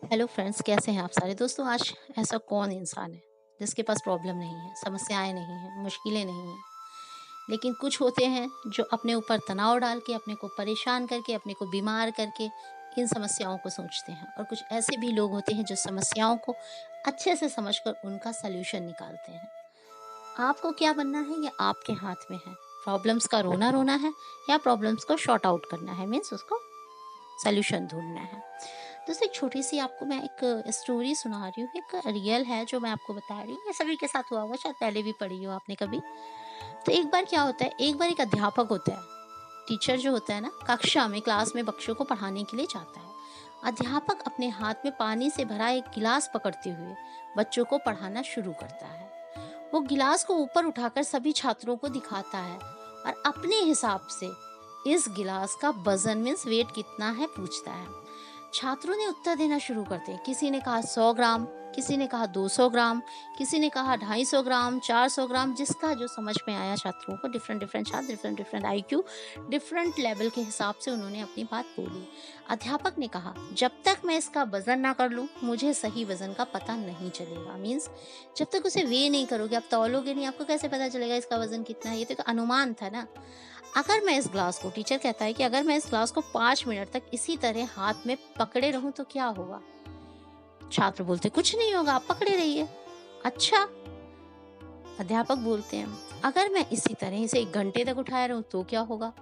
Hello friends, कैसे हैं आप सारे दोस्तों। आज ऐसा कौन इंसान है जिसके पास प्रॉब्लम नहीं है, समस्याएं नहीं हैं, मुश्किलें नहीं हैं। लेकिन कुछ होते हैं जो अपने ऊपर तनाव डाल के, अपने को परेशान करके, अपने को बीमार करके इन समस्याओं को सोचते हैं। और कुछ ऐसे भी लोग होते हैं जो समस्याओं को अच्छे से समझकर उनका सल्यूशन निकालते हैं। आपको क्या बनना है ये आपके हाथ में है। प्रॉब्लम्स का रोना रोना है या प्रॉब्लम्स को शॉर्ट आउट करना है, मीन्स उसको सॉल्यूशन ढूँढना है। दोस्तों, एक छोटी-सी आपको मैं एक स्टोरी सुना रही हूँ, एक रियल है जो मैं आपको बता रही हूँ। ये सभी के साथ हुआ होगा, शायद पहले भी पढ़ी हो आपने कभी। तो एक बार क्या होता है, एक बार एक अध्यापक होता है, टीचर जो होता है ना, कक्षा में, क्लास में बच्चों को पढ़ाने के लिए जाता है। अध्यापक अपने हाथ में पानी से भरा एक गिलास पकड़ते हुए बच्चों को पढ़ाना शुरू करता है। वो गिलास को ऊपर उठाकर सभी छात्रों को दिखाता है और अपने हिसाब से इस गिलास का वजन मीन्स वेट कितना है पूछता है। छात्रों ने उत्तर देना शुरू करते हैं। किसी ने कहा 100 ग्राम, किसी ने कहा 200 ग्राम, किसी ने कहा 250 ग्राम, 400 ग्राम, जिसका जो समझ में आया। छात्रों को डिफरेंट डिफरेंट छात्र, different different IQ, different level के हिसाब से उन्होंने अपनी बात बोली। अध्यापक ने कहा, जब तक मैं इसका वजन ना कर लूं मुझे सही वजन का पता नहीं चलेगा। मीन्स जब तक उसे वे नहीं करोगे, आप तौलोगे नहीं, आपको कैसे पता चलेगा इसका वजन कितना है। ये तो एक अनुमान था ना। अगर मैं इस ग्लास को, टीचर कहता है कि अगर मैं इस ग्लास को 5 मिनट तक इसी तरह हाथ में पकड़े रहूं तो क्या होगा। छात्र बोलते, कुछ नहीं होगा, आप पकड़े रहिए। अच्छा, अध्यापक बोलते हैं, अगर मैं इसी तरह इसे 1 घंटे तक उठाए रहूं तो क्या होगा।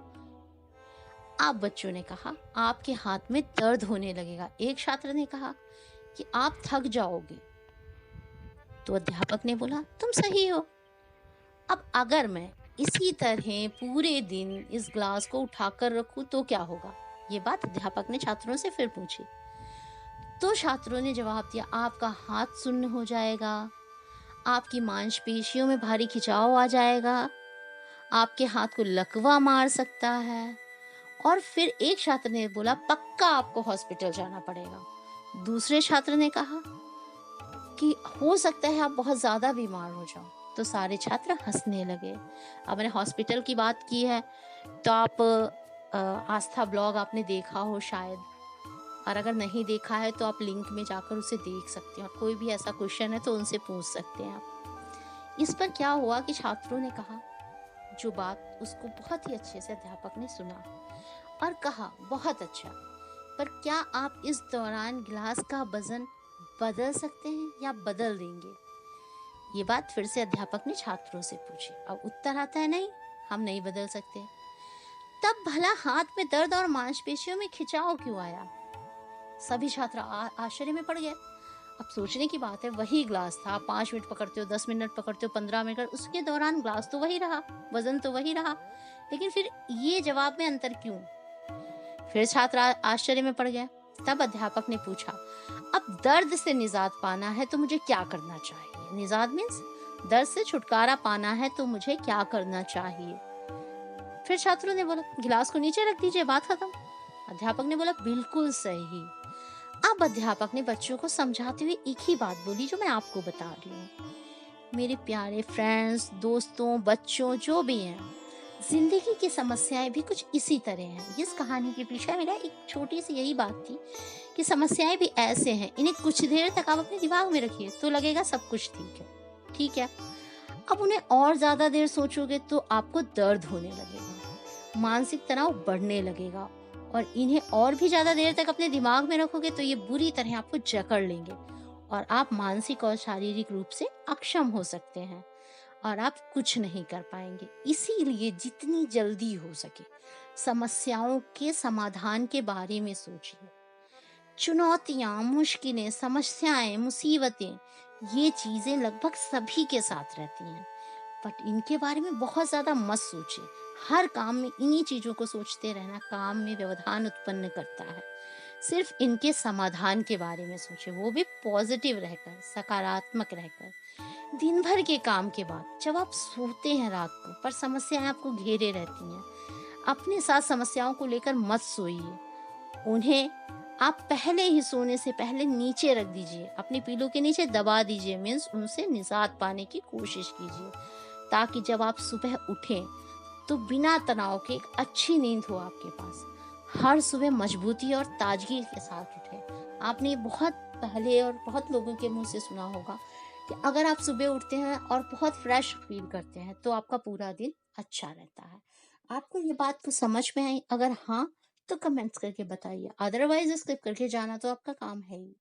अब बच्चों ने कहा, आपके हाथ में दर्द होने लगेगा। एक छात्र ने कहा कि आप थक जाओगे। तो अध्यापक ने बोला, तुम सही हो। अब अगर मैं इसी तरह पूरे दिन इस ग्लास को उठाकर रखूं तो क्या होगा। ये बात अध्यापक ने छात्रों से फिर पूछी। तो छात्रों ने जवाब दिया, आपका हाथ सुन्न हो जाएगा, आपकी मांसपेशियों में भारी खिंचाव आ जाएगा, आपके हाथ को लकवा मार सकता है। और फिर एक छात्र ने बोला, पक्का आपको हॉस्पिटल जाना पड़ेगा। दूसरे छात्र ने कहा कि हो सकता है आप बहुत ज्यादा बीमार हो जाओ। तो सारे छात्र हंसने लगे। अब मैंने हॉस्पिटल की बात की है तो आप आस्था ब्लॉग आपने देखा हो शायद, और अगर नहीं देखा है तो आप लिंक में जाकर उसे देख सकते हैं और कोई भी ऐसा क्वेश्चन है तो उनसे पूछ सकते हैं आप। इस पर क्या हुआ कि छात्रों ने कहा जो बात, उसको बहुत ही अच्छे से अध्यापक ने सुना और कहा, बहुत अच्छा, पर क्या आप इस दौरान गिलास का वजन बदल सकते हैं या बदल देंगे। ये बात फिर से अध्यापक ने छात्रों से पूछी। अब उत्तर आता है, नहीं, हम नहीं बदल सकते। तब भला हाथ में दर्द और मांसपेशियों में खिंचाव क्यों आया। सभी छात्र आश्चर्य में पड़ गए। अब सोचने की बात है, वही ग्लास था, 5 मिनट पकड़ते हो, 10 मिनट पकड़ते हो, 15 मिनट, उसके दौरान ग्लास तो वही रहा, वजन तो वही रहा, लेकिन फिर ये जवाब में अंतर क्यों। फिर छात्र आश्चर्य में पड़ गया। तब अध्यापक ने पूछा, अब दर्द से निजात पाना है तो मुझे क्या करना चाहिए। निजात मीन्स दर्द से छुटकारा पाना है तो मुझे क्या करना चाहिए। फिर छात्रों ने बोला, गिलास को नीचे रख दीजिए, बात खत्म। अध्यापक ने बोला, बिल्कुल सही। अब अध्यापक ने बच्चों को समझाते हुए एक ही बात बोली जो मैं आपको बता रही हूँ। मेरे प्यारे फ्रेंड्स, दोस्तों, बच्चों, जो भी हैं, जिंदगी की समस्याएं भी कुछ इसी तरह हैं। इस कहानी के पीछे मेरा एक छोटी सी यही बात थी कि समस्याएं भी ऐसे हैं, इन्हें कुछ देर तक आप अपने दिमाग में रखिए तो लगेगा सब कुछ ठीक है, ठीक है। अब उन्हें और ज्यादा देर सोचोगे तो आपको दर्द होने लगेगा, मानसिक तनाव बढ़ने लगेगा, और इन्हें और भी ज्यादा देर तक अपने दिमाग में रखोगे तो ये बुरी तरह आपको जकड़ लेंगे और आप मानसिक और शारीरिक रूप से अक्षम हो सकते हैं और आप कुछ नहीं कर पाएंगे। इसीलिए जितनी जल्दी हो सके समस्याओं के समाधान के बारे में सोचिए। चुनौतियां, मुश्किलें, समस्याएं, मुसीबतें, ये चीजें लगभग सभी के साथ रहती हैं, बट इनके बारे में बहुत ज्यादा मत सोचिए। हर काम में इन्हीं चीजों को सोचते रहना काम में व्यवधान उत्पन्न करता है। सिर्फ इनके समाधान के बारे में सोचिए, वो भी पॉजिटिव रहकर, सकारात्मक रहकर। दिन भर के काम के बाद जब आप सोते हैं रात को, पर समस्याएं आपको घेरे रहती हैं, अपने साथ समस्याओं को लेकर मत सोइए। उन्हें आप पहले ही सोने से पहले नीचे रख दीजिए, अपने पीलों के नीचे दबा दीजिए। मीन्स उनसे निजात पाने की कोशिश कीजिए ताकि जब आप सुबह उठें तो बिना तनाव के एक अच्छी नींद हो आपके पास। हर सुबह मजबूती और ताजगी के साथ उठें। आपने बहुत पहले और बहुत लोगों के मुँह से सुना होगा कि अगर आप सुबह उठते हैं और बहुत फ्रेश फ़ील करते हैं, तो आपका पूरा दिन अच्छा रहता है। आपको ये बात तो समझ में आई? अगर हाँ, तो कमेंट्स करके बताइए, अदरवाइज़ स्किप करके जाना तो आपका काम है ही।